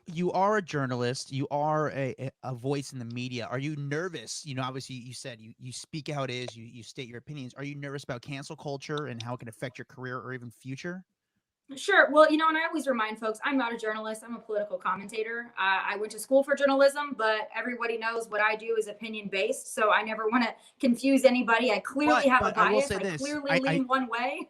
You are a journalist. You are a voice in the media. Are you nervous? Obviously, you said you speak how it is. You state your opinions. Are you nervous about cancel culture and how it can affect your career or even future? Sure. Well, and I always remind folks, I'm not a journalist. I'm a political commentator. I went to school for journalism, but everybody knows what I do is opinion based. So I never want to confuse anybody. I clearly have a But I will bias. say I this. clearly lean one way.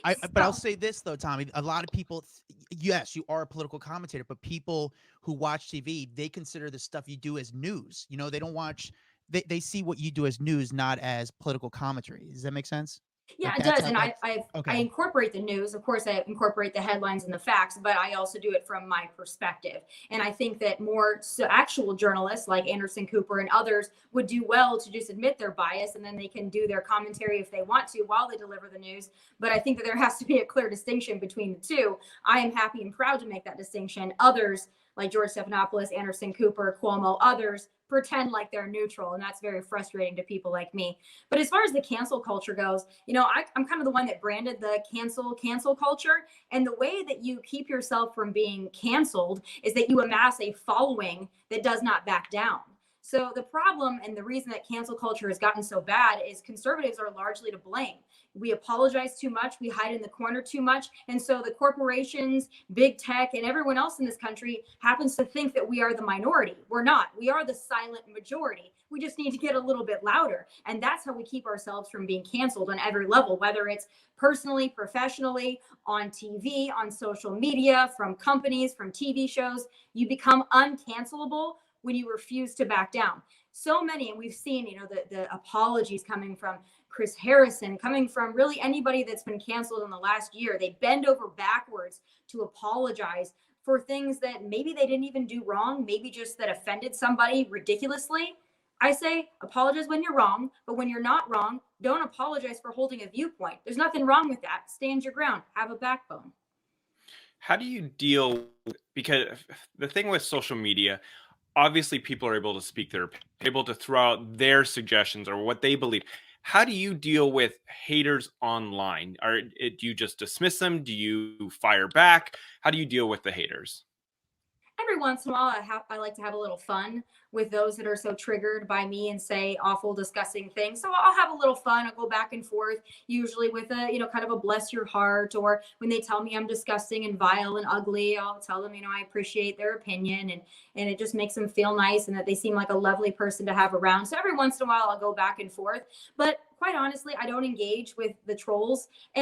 But I'll So say this though, Tommy. A lot of people, yes, you are a political commentator, but people who watch TV, they consider the stuff you do as news. They don't watch. They see what you do as news, not as political commentary. Does that make sense? yeah, Like it that's does. how And that's I okay. incorporate the news. Of course, I incorporate the headlines and the facts, but I also do it from my perspective. And I think that more actual journalists like Anderson Cooper and others would do well to just admit their bias, and then they can do their commentary if they want to while they deliver the news. But I think that there has to be a clear distinction between the two. I am happy and proud to make that distinction. Others, like George Stephanopoulos, Anderson Cooper, Cuomo, others pretend like they're neutral, and that's very frustrating to people like me. But as far as the cancel culture goes, I'm kind of the one that branded the cancel culture. And the way that you keep yourself from being canceled is that you amass a following that does not back down. So the problem and the reason that cancel culture has gotten so bad is conservatives are largely to blame. We apologize too much, we hide in the corner too much, and so the corporations, big tech, and everyone else in this country happens to think that we are the minority. We're not. We are the silent majority. We just need to get a little bit louder, and that's how we keep ourselves from being canceled on every level, whether it's personally, professionally, on TV, on social media, from companies, from TV shows. You become uncancelable when you refuse to back down. So many, and we've seen, the apologies coming from Chris Harrison, coming from really anybody that's been canceled in the last year. They bend over backwards to apologize for things that maybe they didn't even do wrong, maybe just that offended somebody ridiculously. I say apologize when you're wrong, but when you're not wrong, don't apologize for holding a viewpoint. There's nothing wrong with that. Stand your ground, have a backbone. How do you deal because the thing with social media, obviously people are able to speak their able to throw out their suggestions or what they believe. How do you deal with haters online? Do you just dismiss them? Do you fire back? How do you deal with the haters? Every once in a while, I like to have a little fun with those that are so triggered by me and say awful, disgusting things. So I'll have a little fun. I'll go back and forth, usually with a, kind of a bless your heart. Or when they tell me I'm disgusting and vile and ugly, I'll tell them, I appreciate their opinion, and it just makes them feel nice and that they seem like a lovely person to have around. So every once in a while, I'll go back and forth. But quite honestly, I don't engage with the trolls. And